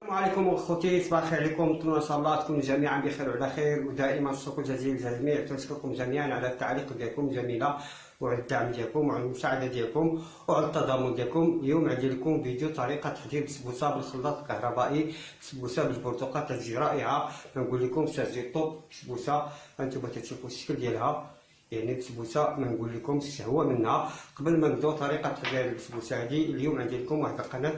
السلام عليكم اخوتي، صباح الخير عليكم. نتمنى ان شاء الله تكونوا جميعا بخير وعلى خير، ودائما الشكر جزيل للجميع. تنشكركم جميعا على التعليق ديالكم الجميله وعلى الدعم ديالكم وعلى المساعده ديالكم وعلى التضامن ديالكم. اليوم عندي لكم فيديو طريقه تحضير بسبوسه بالخلاط الكهربائي، بسبوسه بالبرتقال تجي رائعه. كنقول لكم تجي طوب بسبوسه. انتم تشوفوا الشكل ديالها، يعني بسبوسه ما نقول لكم الشهوه منها. قبل ما نبداو طريقه تحضير البسبوسه هذه، اليوم عندي لكم واحد القناه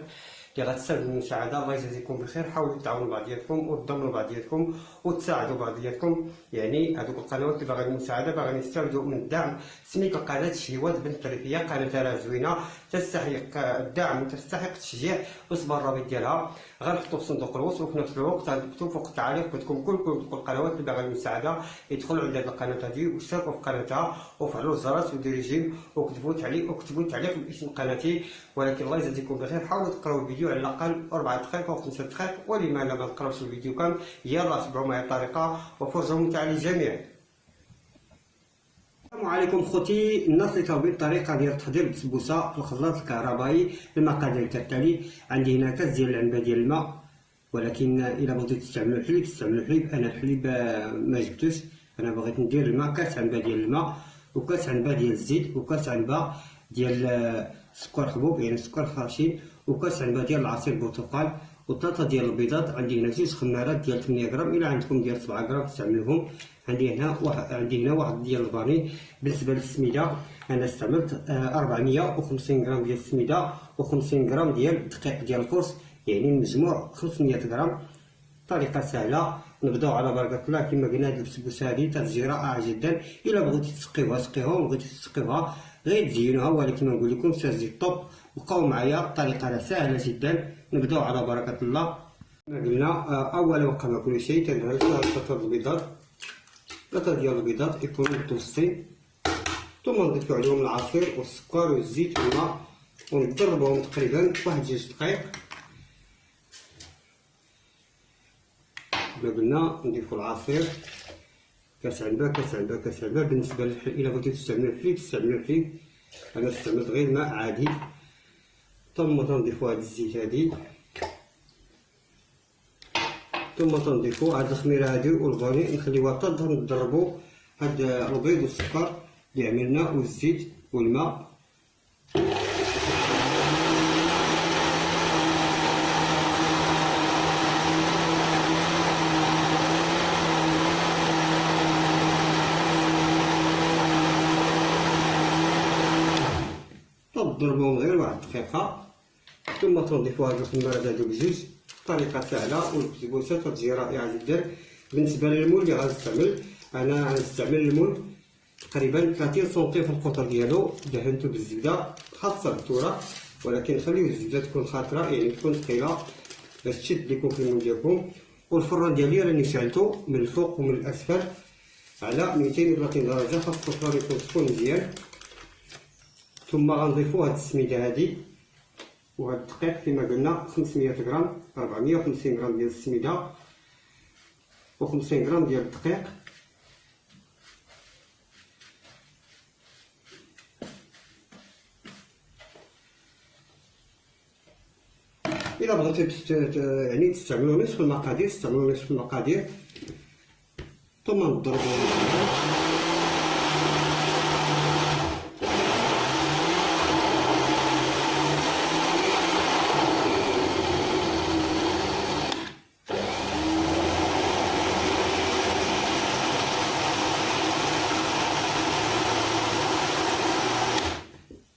اللي غتستافدوا من المساعده. الله يجازيكم بخير. حاولوا تعاونوا بعضياتكم وتضمنوا بعضياتكم وتساعدوا بعضياتكم. يعني هذوك القنوات اللي باغيين المساعده، باغيين يستافدوا من الدعم. سميت القناه شهوات بنت الريفيه، قناه راه زوينه تستحق الدعم وتستحق التشجيع. وصبر الرابط ديالها غنحطو في صندوق الوصف، وفي نفس الوقت غنكتبو فوق التعليق بتكون كل القنوات اللي باغيين المساعده يدخلوا عند هذه القناه هذه واشتركوا في قناتها وفعلوا الجرس وديروا جيم وكتبوا تعليق باسم قناتي. ولكن الله يجازيكم بخير، حاولوا تقراو الفيديو على الاقل 4 دقائق او 5 دقائق، ولما لا ما تقراوش الفيديو كامل. يلا تبعوا معايا الطريقه وفرجه ممتعه للجميع. السلام عليكم خوتي، الناس اللي طالبين الطريقه ديال تحضير البسبوسه في الخلاط الكهربائي. المقادير كالتالي: عندي هنا كاس ديال العنبه ديال الماء، ولكن الا بغيتو تستعملوا الحليب تستعملوا الحليب. انا الحليب ما جبتوش، انا بغيت ندير الماء. كاس عنبه ديال الماء، وكاس عنبه ديال الزيت، وكاس عنبه ديال سكر حبوب يعني سكر خاشين، وكاس عنبه ديال العصير برتقال، وثلاثه ديال البيضات. عندي هنا 2 خمارات ديال 8 غرام، الا عندكم ديال 7 غرام تستعملوهم. عندي هنا واحد ديال الفاني. بالنسبه للسميده انا استعملت 450 غرام ديال السميده و50 غرام ديال الدقيق ديال القرص، يعني المجموع 500 غرام. طريقه سهله، نبداو على بركه الله. كما قلنا هاد البسبوسه هادي تجي رائعه جدا. الا بغيتي تسقيوها سقيوها، وبغيتي تسقيوها غير تزينوها، ولكن نقول لكم تجي طوب. بقاو معايا، الطريقه راه سهله جدا. نبداو على بركه الله. كما قلنا اول وقبل كل شيء تنهرسوا 3 البيضات، 3 ديال البيضات يكونوا متوسطين، ثم نضيفو عليهم العصير والسكر والزيت والماء ونضربوهم تقريبا واحد 2 دقائق. كما قلنا نضيفو العصير، كاس عنبه كاس عنبه كاس عنبه. بالنسبه للحليب الا بغيتو تستعملوا الحليب تستعملوا الحليب، انا استعملت غير الماء عادي. ثم تنضيفو هاد الزيت هادي، ثم تنضيفو هاد الخميره هادي والفاني، نخليوها حتى نضربو هاد البيض والسكر اللي عملنا والزيت والماء. تضربوهم غير واحد الدقيقه، ثم تنضيفو هاد الخمارات هادو بجوج. طريقه سهله والبسبوسه تجي رائعه جدا. بالنسبه للمول اللي غنستعمل، انا غنستعمل المول تقريبا 30 سنتيم في القطر ديالو، دهنتو بالزبده خاصه بالثوره، ولكن خليو الزبده تكون خاطره يعني تكون ثقيله باش تشد لكم في المول ديالكم. والفران ديالي راني شعلتو من الفوق ومن الاسفل على 230 درجه، خاص الفران يكون سخون مزيان. ثم غنضيفو هاد السميده هادي وهاد الدقيق كما قلنا 500 غرام، 450 غرام ديال السميده و50 غرام ديال الدقيق. الا بغيتو يعني تستعملوا نصف المقادير استعملوا نصف المقادير. ثم نضربوهم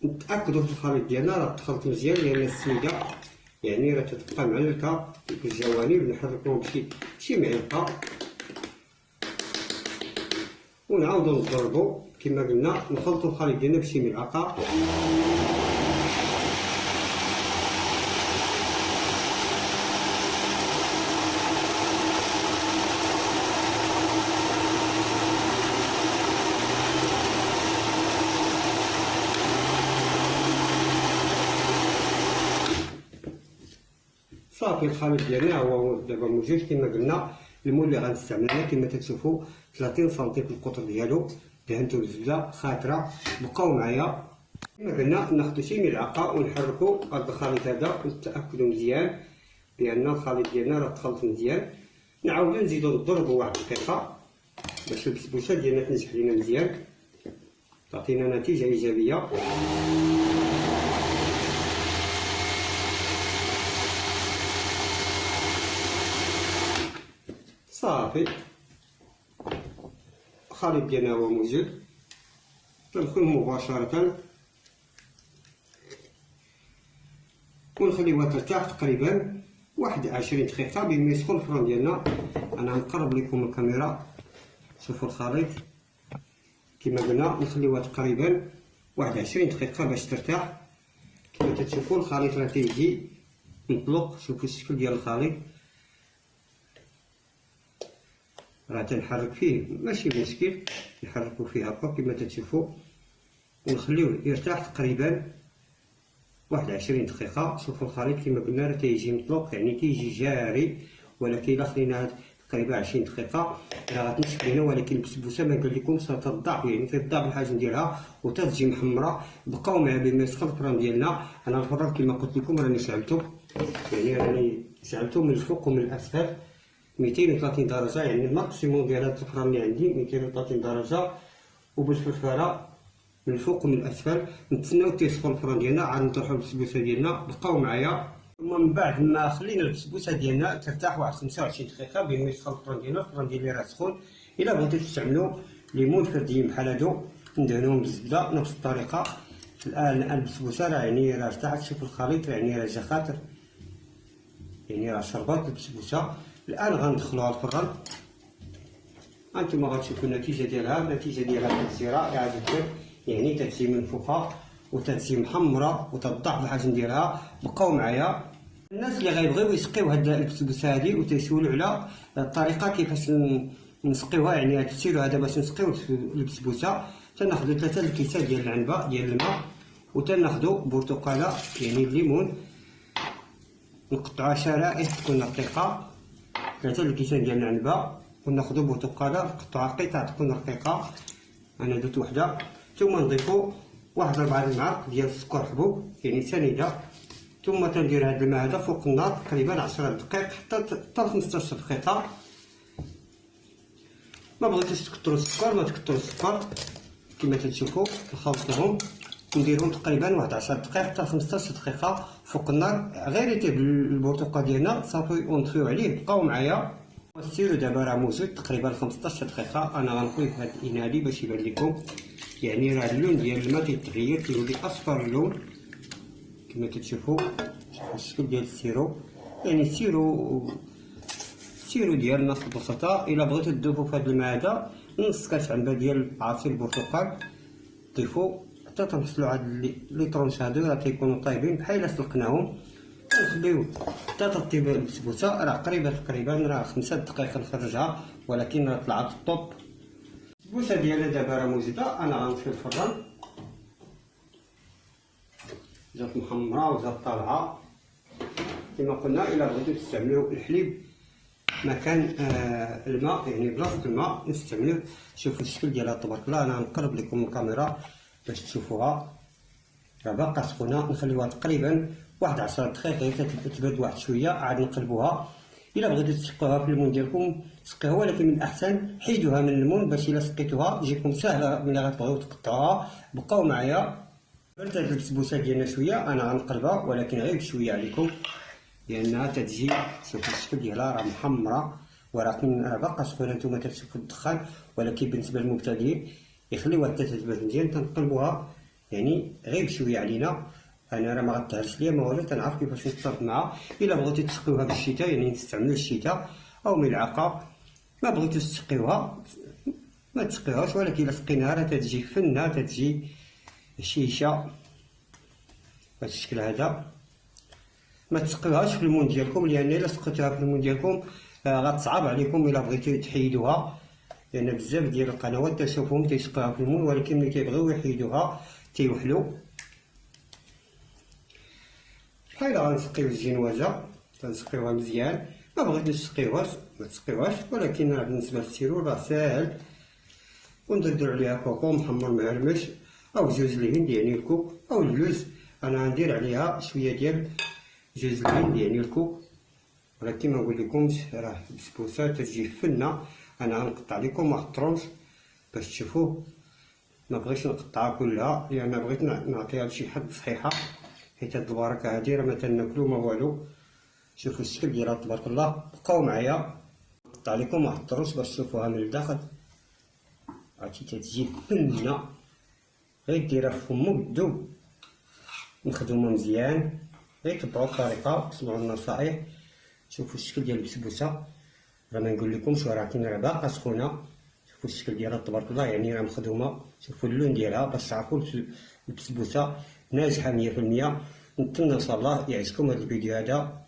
نتاكدوا في الخليط ديالنا راه تخلط مزيان، لان السميده يعني راه تتبقى معلكه في الجوانب. نحركوهم بشي معلقه ونعاودو نضربو. كما قلنا نخلطو الخليط ديالنا بشي ملعقه. صافي الخليط ديالنا هو دابا موجود. كما قلنا المول اللي غنستعملنا كما تشوفوا 30 سنتيم في القطر ديالو، دهنتو بالزبده خاطره. بقاو معايا. كما قلنا ناخدو شي ملعقه ونحركو هاد الخليط هذا ونتاكدوا مزيان بان الخليط ديالنا راه تخلط مزيان. نعاودو نزيدو نضربو واحد الدقيقه باش البسبوسه ديالنا تنجح لينا مزيان، تعطينا نتيجه ايجابيه. صافي الخليط ديالنا هو موجود، تندخلو مباشره ونخليوها ترتاح تقريبا واحد 20 دقيقه بما يسخن الفران ديالنا. انا نقرب لكم الكاميرا، شوفوا الخليط كما قلنا نخليوها تقريبا واحد 20 دقيقه باش ترتاح. كما تشوفوا الخليط راه تيجي مطلق، شوفوا الشكل ديال الخليط راه تنحرك فيه ماشي مشكل، نحركو فيه هكا كما تشوفوا ونخليوه يرتاح تقريبا واحد 20 دقيقه. شوفوا الخليط كما قلنا راه تيجي مطلق، يعني تيجي جاري، ولكن الا خليناه تقريبا 20 دقيقه راه غتنشف لينا. ولكن البسبوسه ما قال لكم ستضاعف، يعني تضاعف الحجم ديالها وتتجي محمره. بقاو معايا بما يسخن الفران ديالنا. انا الفران كما قلت لكم راني شعلته، يعني راني شعلته من الفوق ومن الاسفل 230 درجه، يعني الماكسيموم ديال هاد الفران اللي عندي 230 درجه، وبالفرفره من الفوق ومن الاسفل. نتسناو تيسخن الفران ديالنا عاد نطرحو البسبوسه ديالنا. بقاو معايا. ثم من بعد ما خلينا البسبوسه ديالنا ترتاح واحد 25 دقيقه بما يسخن الفران ديالنا. الفران ديالي راه سخون. الا بغيتو تستعملوا ليمون فرديين بحال هادو ندهنوهم بالزبده نفس الطريقه. الان البسبوسه راه يعني راه ارتاحت، شوف الخليط يعني راه جا خاطر، يعني راه شربات البسبوسه. الان غندخلوها الفران، هانتوما غتشوفوا النتيجه ديالها. النتيجه ديالها تتجي رائعه جدا، يعني تتجي منفوخه وتتجي محمره وتضاعف الحجم ديالها. بقاو معايا. الناس اللي غيبغيو يسقيو هاد البسبوسه هادي وتيسولوا على الطريقه كيفاش نسقيوها، يعني هاد السيرو هذا باش نسقيو البسبوسه، تناخذوا 3 الكيسات ديال العنبه ديال الماء، وتناخذوا برتقاله يعني الليمون نقطعوها شرائح تكون رقيقه، 3 الكيسان ديال العنبه، وناخذوا برتقاله نقطعوها قطع تكون رقيقه، انا درت وحده. ثم نضيفوا واحد 4 المعالق ديال السكر حبوب يعني سنيده. ثم تندير هذا الماء هذا فوق النار تقريبا 10 دقائق حتى 15 دقيقه. ما بغيتوش تكثروا السكر ما تكثروا السكر، كما تشوفوا نخلطوهم نديرهم تقريبا واحد 10 دقائق حتى 15 دقيقه فوق النار. غير يطيب البرتقال ديالنا صافي ونطفيو عليه. بقاو معايا. السيرو دابا راه موجود تقريبا 15 دقيقه. انا غنقول في هذا الاناء هذه باش يبان لكم، يعني راه اللون ديال الماء تيتغير كيولي اصفر اللون كما تشوفوا. شوفوا الشكل ديال السيرو، يعني السيرو ديال الناس البسطاء. الا بغيتو تذوبوا في هذا الماء هذا نص كاس عنبه ديال عصير البرتقال ضيفوا حتى تنحصلوا على لي طرونش هادو راه تيكونوا طايبين بحال الا سلقناهم. نخليو حتى تطيب البسبوسه، راه تقريبا راه 5 دقائق نخرجها، ولكن راه طلعت الطوب. البسبوسه ديالنا دابا راه موجوده. انا غنطفي الفران، جات محمره وجات طالعه كما قلنا. الا بغيتو تستعملوا الحليب مكان الماء، يعني بلاصه الماء نستعملوه. شوفوا الشكل ديالها تبارك الله. انا نقرب لكم الكاميرا باش تشوفوها، راه باقا سخونه. نخليوها تقريبا واحد 10 دقائق حتى تبرد واحد شويه، عاد نقلبوها. الا بغيتو تسقيوها في الليمون ديالكم سقيوها، ولكن من الاحسن حيدوها من الليمون باش الا سقيتوها تجيكم سهله ملي غتبغيو تقطعوها. بقاو معايا. بردت هاد البسبوسه ديالنا شويه، انا غنقلبها ولكن غير بشويه عليكم لانها تتجي. شوفوا الشكل ديالها راه محمره، ولكن راه باقا سخونه. نتوما كتشوفوا الدخان، ولكن بالنسبه للمبتدئين يخليوها حتى تتبرد مزيان. تنقلبوها يعني غير بشويه علينا. انا راه ما غتهرش ليا ما والو، تنعرف كيفاش نتصرف معها. الا بغيتو تسقيوها بالشتاء يعني نستعملوا الشتاء او ملعقه. ما بغيتوش تسقيوها ما تسقيوهاش، ولكن الا سقيناها راه تتجي فنه، تتجي شيشه بهذا الشكل هذا. ما تسقيوهاش في الليمون ديالكم، لان الا سقيتوها في الليمون ديالكم غتصعب عليكم الا بغيتو تحيدوها، لان بزاف ديال القنوات تشوفهم تيسقيوها في الليمون، ولكن ملي كيبغيو يحيدوها تيوحلوا. بحال غنسقيو الجنوازه تنسقيوها مزيان. ما بغيتوش تسقيوهاش ما تسقيوهاش، ولكن راه بالنسبه للسيرو راه ساهل. وندردر عليها كوكو محمر مهرمش او جوز الهند يعني الكوك او اللوز. انا غندير عليها شويه ديال جوز الهند يعني الكوك ولكن ما نقول لكمش راه البسبوسه تجي فنه. انا غنقطع لكم واحد الطرونش باش تشوفوا. ما بغيتش نقطعها كلها لان بغيت نعطيها لشي حد صحيحه، حيت هاد البركه هادي راه ما تناكلو ما والو. شوفوا الشكل ديالها تبارك الله. بقاو معايا نقطع لكم واحد الطرونش باش تشوفوها من الداخل. عرفتي تتجي فنه، غير ديرها في فمو بالذوب، مخدومه مزيان. غير تبعوا الطريقه وتسمعوا النصائح. شوفوا الشكل ديال البسبوسه، راه ما نقول لكمش ولكن راه باقا سخونه. شوفوا الشكل ديالها تبارك الله، يعني راه مخدومه. شوفوا اللون ديالها باش تعرفوا البسبوسه ناجحه 100%. نتمنى ان شاء الله يعجبكم هذا الفيديو هذا.